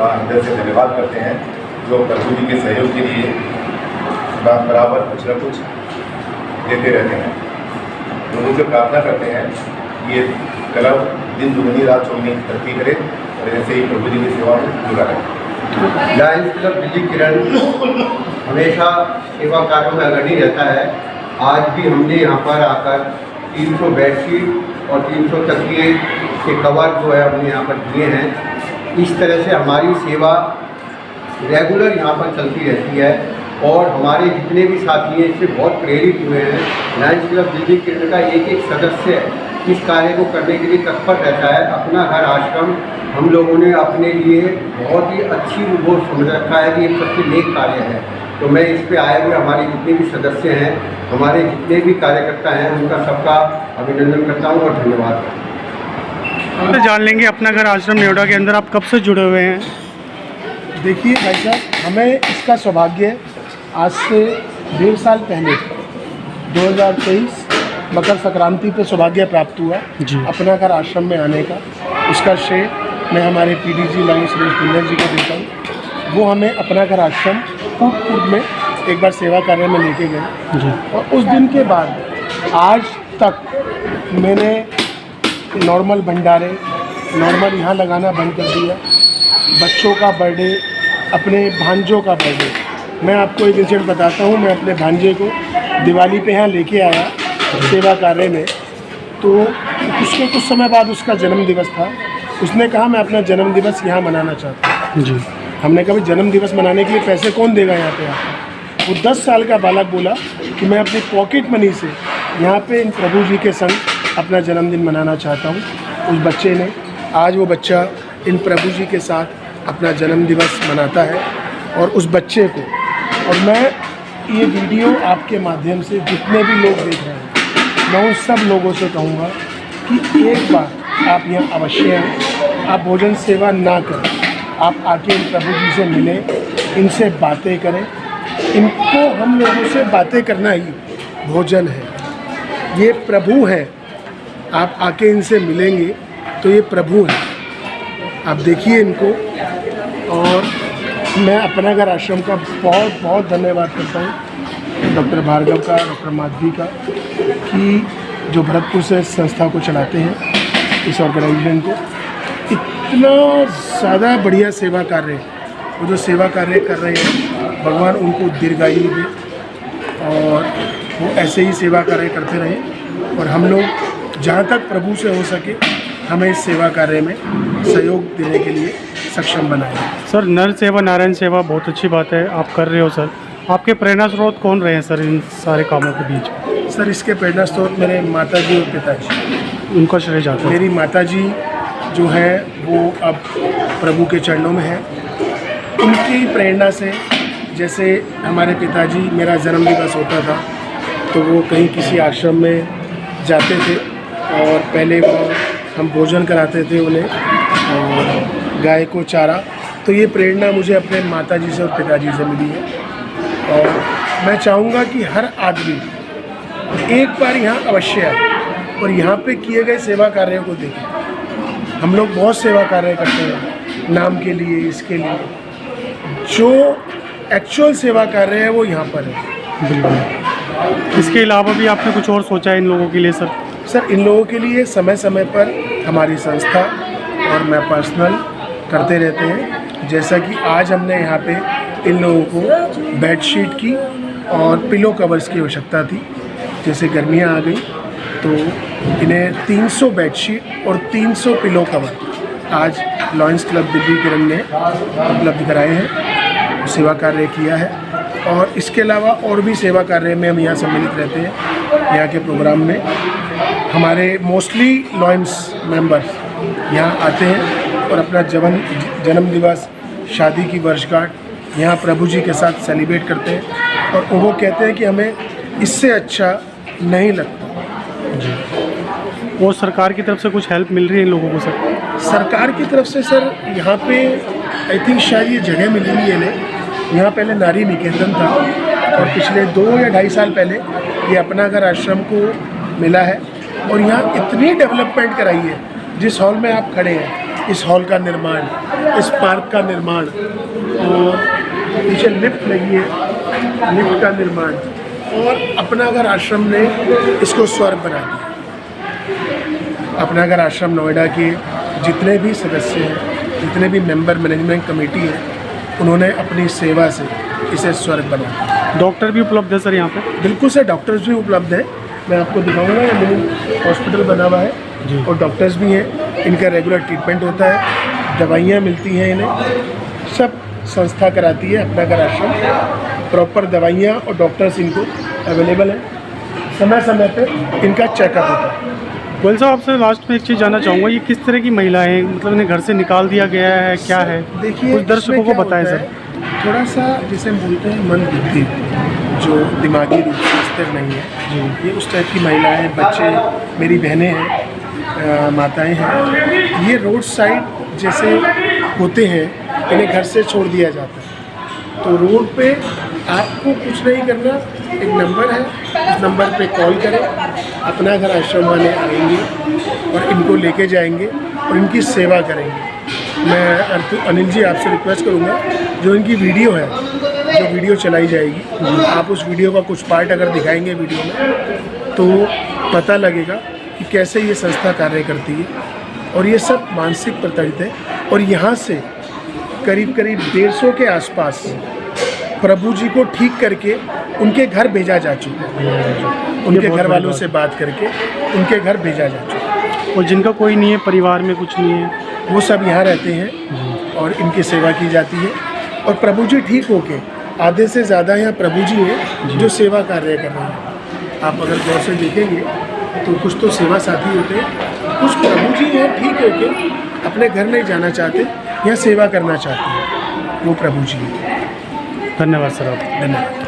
का हृदय से धन्यवाद करते हैं, जो प्रभु जी के सहयोग के लिए बराबर कुछ न कुछ देते रहते हैं। प्रभु से प्रार्थना करते हैं कि ये क्लब दिन दुगनी रात चौगनी तरक्की करे और ऐसे ही प्रभु जी की सेवा में जुड़ा रहे। लायंस क्लब दिल्ली किरण हमेशा सेवा कार्यों में अग्रणी रहता है। आज भी हमने यहाँ पर आकर 300 बेडशीट और 300 तकिए के कवर जो है हमने यहाँ पर दिए हैं। इस तरह से हमारी सेवा रेगुलर यहाँ पर चलती रहती है और हमारे जितने भी साथी हैं इससे बहुत प्रेरित हुए हैं। लायंस क्लब दिल्ली किरण का एक सदस्य इस कार्य को करने के लिए तत्पर रहता है। अपना घर आश्रम हम लोगों ने अपने लिए बहुत ही अच्छी वो समझ रखा है कि ये सबसे नेक कार्य है। तो मैं इस पे आए हुए हमारे जितने भी सदस्य हैं, हमारे जितने भी कार्यकर्ता हैं, उनका सबका अभिनंदन करता हूँ और धन्यवाद करता हूँ। तो जान लेंगे अपना घर आश्रम नेवडा के अंदर आप कब से जुड़े हुए हैं? देखिए भाई साहब, हमें इसका सौभाग्य आज से 1.5 साल पहले 2023 मकर संक्रांति पे सौभाग्य प्राप्त हुआ अपना घर आश्रम में आने का। उसका श्रेय मैं हमारे पीडीजी लाइन सुरेश बिंदर जी को देता हूँ। वो हमें अपना घर आश्रम कूट में एक बार सेवा कार्य में लेके गए और उस दिन के बाद आज तक मैंने नॉर्मल भंडारे नॉर्मल यहाँ लगाना बंद कर दिया। बच्चों का बर्थडे, अपने भांजों का बर्थडे, मैं आपको एक इंसिडेंट बताता हूँ। मैं अपने भांजे को दिवाली पे यहाँ लेके आया सेवा कार्य में, तो उसके कुछ समय बाद उसका जन्म दिवस था। उसने कहा मैं अपना जन्म दिवस यहाँ मनाना चाहता हूँ जी। हमने कहा जन्म दिवस मनाने के लिए पैसे कौन देगा यहाँ पे आकर? वो 10 साल का बालक बोला कि मैं अपनी पॉकेट मनी से यहाँ पे इन प्रभु जी के संग अपना जन्मदिन मनाना चाहता हूँ। उस बच्चे ने, आज वो बच्चा इन प्रभु जी के साथ अपना जन्म दिवस मनाता है। और उस बच्चे को, और मैं ये वीडियो आपके माध्यम से जितने भी लोग देख रहे हैं, मैं उन सब लोगों से कहूँगा कि एक बार आप यहाँ अवश्य आएँ। आप भोजन सेवा ना करें, आप आके इन प्रभु जी से मिलें, इनसे बातें करें। इनको हम लोगों से बातें करना ही भोजन है। ये प्रभु हैं। आप आके इनसे मिलेंगे तो ये प्रभु हैं। आप देखिए इनको। और मैं अपना घर आश्रम का बहुत बहुत धन्यवाद करता हूँ डॉक्टर भार्गव का, डॉक्टर माधवी का, कि जो भरतपुर से इस संस्था को चलाते हैं, इस ऑर्गेनाइजेशन को। इतना ज़्यादा बढ़िया सेवा कार्य, वो जो सेवा कार्य कर रहे हैं, भगवान उनको दीर्घायु दे और वो ऐसे ही सेवा कार्य करते रहें। और हम लोग जहाँ तक प्रभु से हो सके हमें इस सेवा कार्य में सहयोग देने के लिए सक्षम बनाएं। सर, नर सेवा नारायण सेवा बहुत अच्छी बात है आप कर रहे हो सर। आपके प्रेरणा स्रोत कौन रहे हैं सर इन सारे कामों के बीच? सर, इसके प्रेरणा स्रोत मेरे माताजी और पिताजी। उनका श्रेय जाता है। मेरी माताजी जो है वो अब प्रभु के चरणों में है। उनकी प्रेरणा से, जैसे हमारे पिताजी, मेरा जन्म दिवस होता था तो वो कहीं किसी आश्रम में जाते थे और पहले वो हम भोजन कराते थे उन्हें और गाय को चारा। तो ये प्रेरणा मुझे अपने माताजी से और पिताजी से मिली है। और मैं चाहूँगा कि हर आदमी एक बार यहाँ अवश्य आए और यहाँ पे किए गए सेवा कार्यों को देखें। हम लोग बहुत सेवा कार्य करते हैं नाम के लिए, इसके लिए। जो एक्चुअल सेवा कार्य है वो यहाँ पर है। बिल्कुल। इसके अलावा भी आपने कुछ और सोचा है इन लोगों के लिए सर? सर, इन लोगों के लिए समय समय पर हमारी संस्था और मैं पर्सनल करते रहते हैं। जैसा कि आज हमने यहाँ पे इन लोगों को बेडशीट की और पिलो कवर्स की आवश्यकता थी। जैसे गर्मियाँ आ गई तो इन्हें 300 बेडशीट और 300 पिलो कवर आज लायंस क्लब दिल्ली किरण ने उपलब्ध कराए हैं, सेवा कार्य किया है। और इसके अलावा और भी सेवा कार्य में हम यहाँ सम्मिलित रहते हैं। यहाँ के प्रोग्राम में हमारे मोस्टली लायंस मेंबर्स यहाँ आते हैं और अपना जन्म दिवस, शादी की वर्षगांठ यहाँ प्रभु जी के साथ सेलिब्रेट करते हैं। और वो कहते हैं कि हमें इससे अच्छा नहीं लगता जी। वो सरकार की तरफ से कुछ हेल्प मिल रही है इन लोगों को सर? सरकार की तरफ से सर यहाँ पे आई थिंक शायद ये जगह मिली हुई है इन्हें। यहाँ पहले नारी निकेतन था और पिछले 2 या 2.5 साल पहले ये अपना घर आश्रम को मिला है। और यहाँ इतनी डेवलपमेंट कराई है, जिस हॉल में आप खड़े हैं इस हॉल का निर्माण, इस पार्क का निर्माण, और पीछे लिफ्ट लगी है, लिफ्ट का निर्माण, और अपना घर आश्रम ने इसको स्वर्ग बना दिया। अपना घर आश्रम नोएडा के जितने भी सदस्य हैं, जितने भी मेंबर मैनेजमेंट कमेटी है, उन्होंने अपनी सेवा से इसे स्वर्ग बना दिया। डॉक्टर भी उपलब्ध है सर यहाँ पे? बिल्कुल सर, डॉक्टर्स भी उपलब्ध हैं। मैं आपको दिखाऊंगा, ये मिनी हॉस्पिटल बना हुआ है जी। और डॉक्टर्स भी हैं। इनका रेगुलर ट्रीटमेंट होता है, दवाइयाँ मिलती हैं इन्हें, सब संस्था कराती है अपना घर आश्रम। प्रॉपर दवाइयाँ और डॉक्टर्स इनको अवेलेबल हैं, समय समय पे इनका चेकअप होता है। गोयल साहब, आपसे लास्ट में एक चीज़ जानना चाहूँगा, ये किस तरह की महिलाएं हैं, मतलब इन्हें घर से निकाल दिया गया है, क्या है? देखिए, कुछ दर्शकों इसमें को क्या बताएं होता सर। है, थोड़ा सा जिसे हम बोलते हैं मन बुद्धि, जो दिमागी रूप से स्थिर नहीं है, ये उस टाइप की महिलाएं, बच्चे, मेरी बहनें हैं, माताएं हैं, ये रोड साइड जैसे होते हैं, इन्हें घर से छोड़ दिया जाता है। तो रोड पे आपको कुछ नहीं करना, एक नंबर है, उस नंबर पे कॉल करें, अपना घर आश्रम वाले आएंगे और इनको लेके जाएंगे और इनकी सेवा करेंगे। मैं अनिल जी आपसे रिक्वेस्ट करूँगा, जो इनकी वीडियो है, जो वीडियो चलाई जाएगी, आप उस वीडियो का कुछ पार्ट अगर दिखाएंगे वीडियो में, तो पता लगेगा कि कैसे ये संस्था कार्य करती है। और ये सब मानसिक प्रताड़ित है, और यहाँ से करीब करीब 150 के आसपास प्रभु जी को ठीक करके उनके घर भेजा जा चुका है। उनके घर वालों से बात करके उनके घर भेजा जा चुका है। और जिनका कोई नहीं है, परिवार में कुछ नहीं है, वो सब यहाँ रहते हैं और इनकी सेवा की जाती है। और प्रभु जी ठीक होके, आधे से ज़्यादा यहाँ प्रभु जी हैं जो सेवा कार्य कर रहे हैं। आप अगर गौर से देखेंगे तो कुछ तो सेवा साथी होते हैं, कुछ प्रभु जी हैं ठीक होके अपने घर नहीं जाना चाहते, यहाँ सेवा करना चाहते हैं, वो प्रभु जी हैं। धन्यवाद सर आप। धन्यवाद।